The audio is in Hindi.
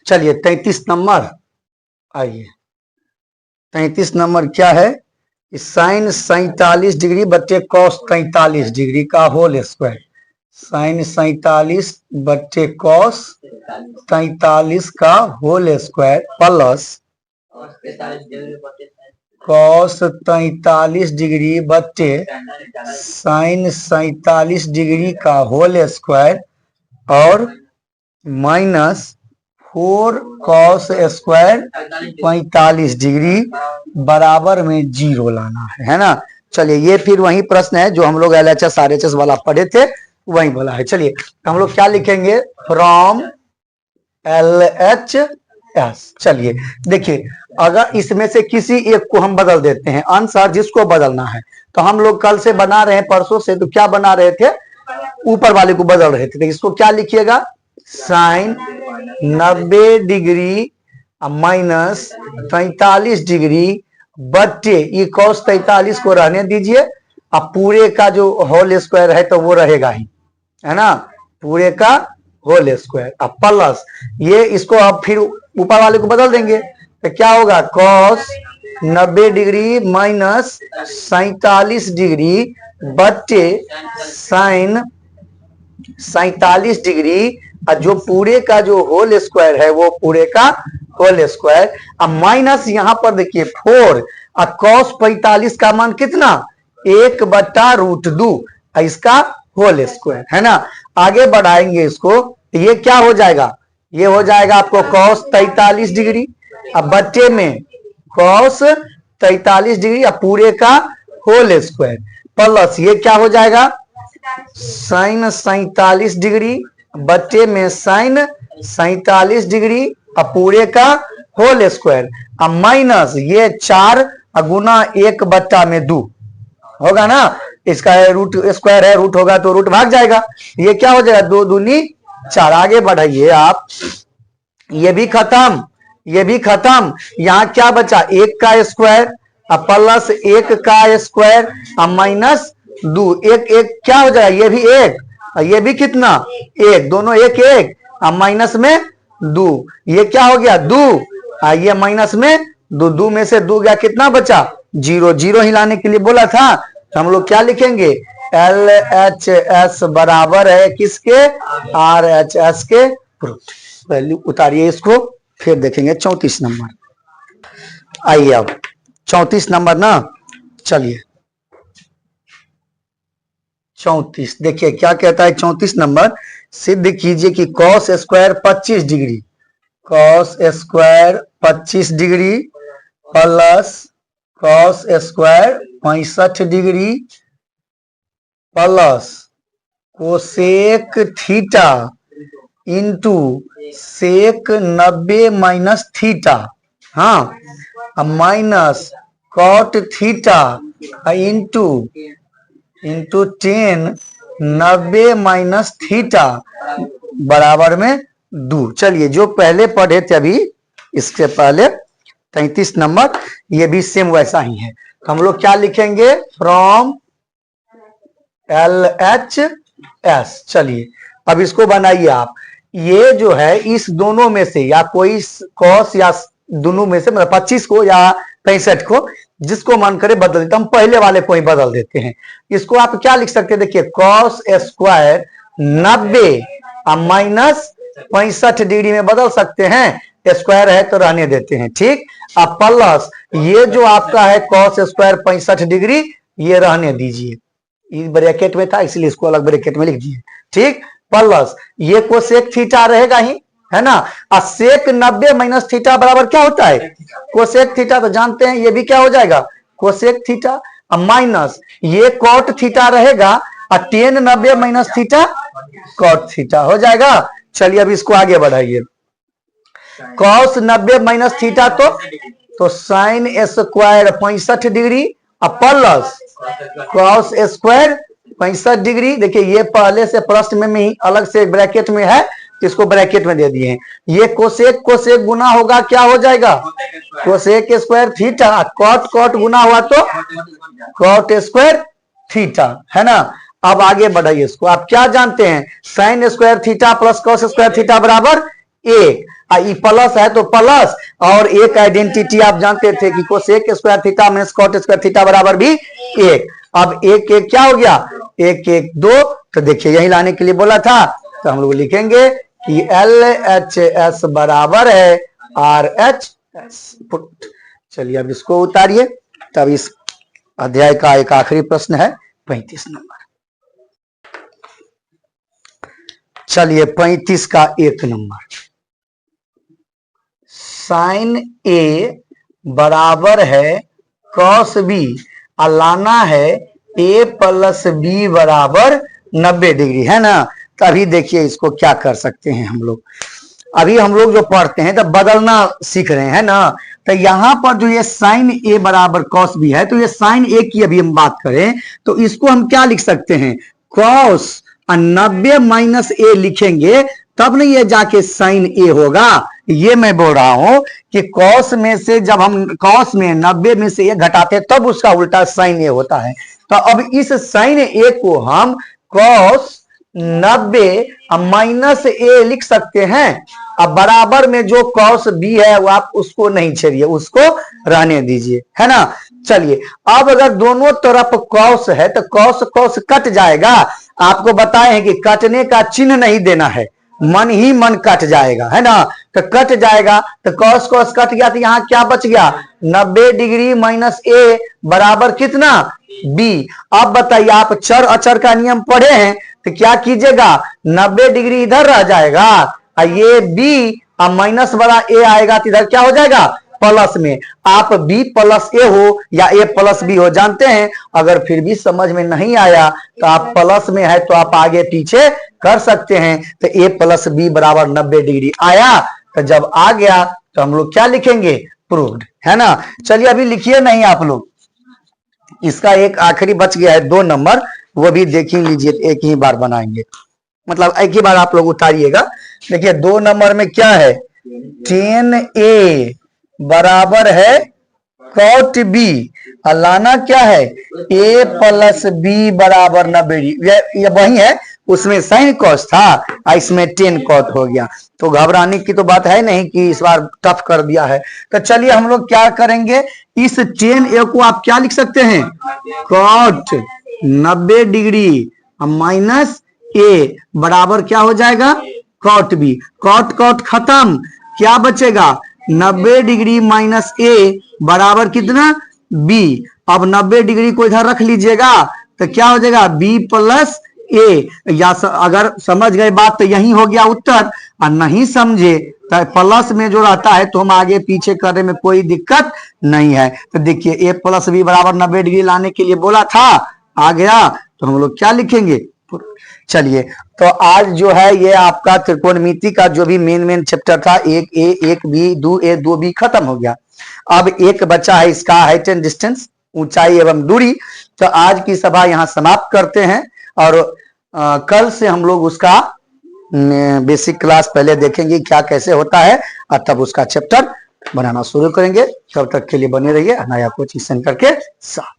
चलिए 33 नंबर, आइए 33 नंबर क्या है, साइन 47 डिग्री बट्टे कॉस 43 डिग्री का होल स्क्वायर। साइन 47 बट्टे कॉस 43 का whole square plus cos 43 degree बट्टे साइन 47 डिग्री का होल स्क्वायर और माइनस 4 कॉस स्क्वायर 45 डिग्री बराबर में 0 लाना है ना। चलिए ये फिर वही प्रश्न है जो हम लोग LHS RHS वाला पढ़े थे, वही बोला है। चलिए हम लोग क्या लिखेंगे, फ्रॉम LHS। चलिए देखिए, अगर इसमें से किसी एक को हम बदल देते हैं, आंसर जिसको बदलना है, तो हम लोग कल से बना रहे हैं, परसों से, तो क्या बना रहे थे, ऊपर वाले को बदल रहे थे। तो इसको क्या लिखिएगा, साइन 90 डिग्री माइनस 43 डिग्री बट्टे ये कॉस 43 को रहने दीजिए, अब पूरे का जो होल स्क्वायर है तो वो रहेगा ही, है ना, पूरे का होल स्क्वायर। अब प्लस ये इसको अब फिर ऊपर वाले को बदल देंगे, तो क्या होगा, कॉस 90 डिग्री माइनस 47 डिग्री बट्टे साइन 47 डिग्री, और जो पूरे का जो होल स्क्वायर है वो पूरे का होल स्क्वायर। अब माइनस यहां पर देखिए 4, और कॉस 45 का मान कितना, 1/√2, इसका होल स्क्वायर, है ना। आगे बढ़ाएंगे इसको, तो ये क्या हो जाएगा, ये हो जाएगा आपको कॉस 43 डिग्री, अब बट्टे में कॉस 43 डिग्री और पूरे का होल स्क्वायर, प्लस ये क्या हो जाएगा, साइन 47 डिग्री बट्टे में साइन 47 डिग्री और पूरे का होल स्क्वायर, अब माइनस ये 4 गुना 1/2 होगा ना, इसका रूट स्क्वायर है, रूट होगा तो रूट भाग जाएगा, ये क्या हो जाएगा, 2 दूनी 4। आगे बढ़ाइए आप, ये भी खत्म, ये भी खत्म, यहाँ क्या बचा, 1 का स्क्वायर अब प्लस 1 का स्क्वायर अब माइनस 2, 1 क्या हो जाएगा, ये भी 1 और ये भी कितना 1, दोनों 1 1, अब माइनस में 2, ये क्या हो गया 2, ये माइनस में 2, 2 में से 2 गया, कितना बचा 0, 0 ही लाने के लिए बोला था, तो हम लोग क्या लिखेंगे, LHS बराबर है किसके, RHS के रूट। वैल्यू उतारिए इसको, फिर देखेंगे 34 नंबर। आइए अब 34 नंबर ना, चलिए 34 देखिए क्या कहता है 34 नंबर, सिद्ध कीजिए कि cos square 25 degree, cos square 25 degree plus cos square 65 degree plus cosec theta into sec 90 minus theta, हाँ, minus cot theta into 10 90 minus theta बराबर में 2। चलिए जो पहले पढ़े थे अभी इसके पहले 33 नंबर, ये भी सेम वैसा ही है, तो हम लोग क्या लिखेंगे, फ्रॉम LHS। चलिए अब इसको बनाइए आप, ये जो है इस दोनों में से या कोई कॉस या दोनों में से, मतलब 25 को या 65 को, जिसको मन करे बदल देते, हम पहले वाले को ही बदल देते हैं। इसको आप क्या लिख सकते हैं, देखिए कॉस स्क्वायर 90 माइनस 65 डिग्री में बदल सकते हैं, स्क्वायर है तो रहने देते हैं, ठीक। अब प्लस ये जो आपका है कॉस स्क्वायर 65 डिग्री, ये रहने दीजिए, इस ब्रैकेट में था इसलिए इसको अलग ब्रैकेट में लिख दिए, ठीक। प्लस ये कोसेक थीटा रहेगा ही, है ना, और सेक 90 माइनस थीटा बराबर क्या होता है, कोसेक थीटा, तो जानते हैं ये भी क्या हो जाएगा, कोसेक थीटा, माइनस ये कॉट थीटा रहेगा और 10 90 माइनस थीटा कॉट थीटा हो जाएगा। चलिए अब इसको आगे बढ़ाइए, कॉस 90 माइनस थीटा तो sine square 65 degree plus cos square 65 degree, देखिए ये पहले से प्रश्न में ही अलग से ब्रैकेट में है, इसको ब्रैकेट में दे दिए हैं, ये कोसेक कोसेक गुना होगा क्या हो जाएगा, cosec square theta, cot cot गुना हुआ तो कॉट स्क्वायर थीटा, है ना। अब आगे बढ़ाइए इसको, आप क्या जानते हैं, sine square theta plus cos square theta बराबर एक, ई प्लस है तो प्लस, और एक आइडेंटिटी आप जानते थे कि cosec square theta minus cot square theta बराबर भी एक। अब एक एक क्या हो गया, एक एक दो, तो देखिए यही लाने के लिए बोला था, तो हम लोग लिखेंगे कि LHS बराबर है RH। चलिए अब इसको उतारिए, तब इस अध्याय का एक आखिरी प्रश्न है 35 नंबर। चलिए 35 का 1 नंबर, साइन ए बराबर है कॉस बी, और लाना है ए प्लस बी बराबर 90 डिग्री, है ना। तभी देखिए इसको क्या कर सकते हैं हम लोग, अभी हम लोग जो पढ़ते हैं तो बदलना सीख रहे हैं ना। तो यहां पर जो ये साइन ए बराबर कॉस बी है, तो ये साइन ए की अभी हम बात करें तो इसको हम क्या लिख सकते हैं, कॉस 90 माइनस ए लिखेंगे, तब नहीं ये जाके साइन ए होगा। ये मैं बोल रहा हूं कि कॉस में से जब हम कॉस में 90 में से ए घटाते तब उसका उल्टा साइन ए होता है। तो अब इस साइन ए को हम कॉस 90 माइनस ए लिख सकते हैं। अब बराबर में जो कॉस बी है वो आप उसको नहीं छेड़िए, उसको रहने दीजिए, है ना। चलिए अब अगर दोनों तरफ कॉस है तो कॉस कॉस कट जाएगा। आपको बताए हैं कि कटने का चिन्ह नहीं देना है, मन ही मन कट जाएगा, है ना। तो कट जाएगा, तो कॉस कॉस कट गया, तो यहाँ क्या बच गया, 90 डिग्री माइनस ए बराबर कितना, बी। अब बताइए, आप चर अचर का नियम पढ़े हैं, तो क्या कीजिएगा, 90 डिग्री इधर रह जाएगा, और ये बी और माइनस वाला ए आएगा, तो इधर क्या हो जाएगा, प्लस में। आप बी प्लस ए हो या ए प्लस बी हो, जानते हैं। अगर फिर भी समझ में नहीं आया तो आप प्लस में है तो आप आगे पीछे कर सकते हैं। तो ए प्लस बी बराबर 90 डिग्री आया, तो जब आ गया तो हम लोग क्या लिखेंगे, प्रूव्ड, है ना। चलिए अभी लिखिए नहीं आप लोग, इसका एक आखिरी बच गया है 2 नंबर, वो भी देख ही लीजिए, एक ही बार बनाएंगे, मतलब एक ही बार आप लोग उतारिएगा। देखिए 2 नंबर में क्या है, 10A बराबर है कॉट बी, और लाना क्या है, ए प्लस बी बराबर 90 डिग्री। ये वही है, उसमें साइन कॉस था, इसमें 10 कॉट हो गया। तो घबराने की तो बात है नहीं कि इस बार टफ कर दिया है। तो चलिए हम लोग क्या करेंगे, इस 10A को आप क्या लिख सकते हैं, कॉट 90 डिग्री माइनस ए बराबर क्या हो जाएगा, कॉट बी। कॉट कॉट खत्म, क्या बचेगा, 90 डिग्री माइनस ए बराबर कितना, बी। अब 90 डिग्री को इधर रख लीजिएगा, तो क्या हो जाएगा, बी प्लस ए। या अगर समझ गए बात तो यही हो गया उत्तर, और नहीं समझे तो प्लस में जो रहता है तो हम आगे पीछे करने में कोई दिक्कत नहीं है। तो देखिए ए प्लस बी बराबर 90 डिग्री लाने के लिए बोला था, आ गया, तो हम लोग क्या लिखेंगे। चलिए तो आज जो है ये आपका त्रिकोणमिति का जो भी मेन चैप्टर था, 1A 1B 2A 2B खत्म हो गया। अब एक बचा है इसका हाइट एंड डिस्टेंस, ऊंचाई एवं दूरी। तो आज की सभा यहाँ समाप्त करते हैं, और कल से हम लोग उसका बेसिक क्लास पहले देखेंगे क्या कैसे होता है, और तब उसका चैप्टर बनाना शुरू करेंगे। तब तक के लिए बने रहिए नया कोचिंग सेंटर के साथ।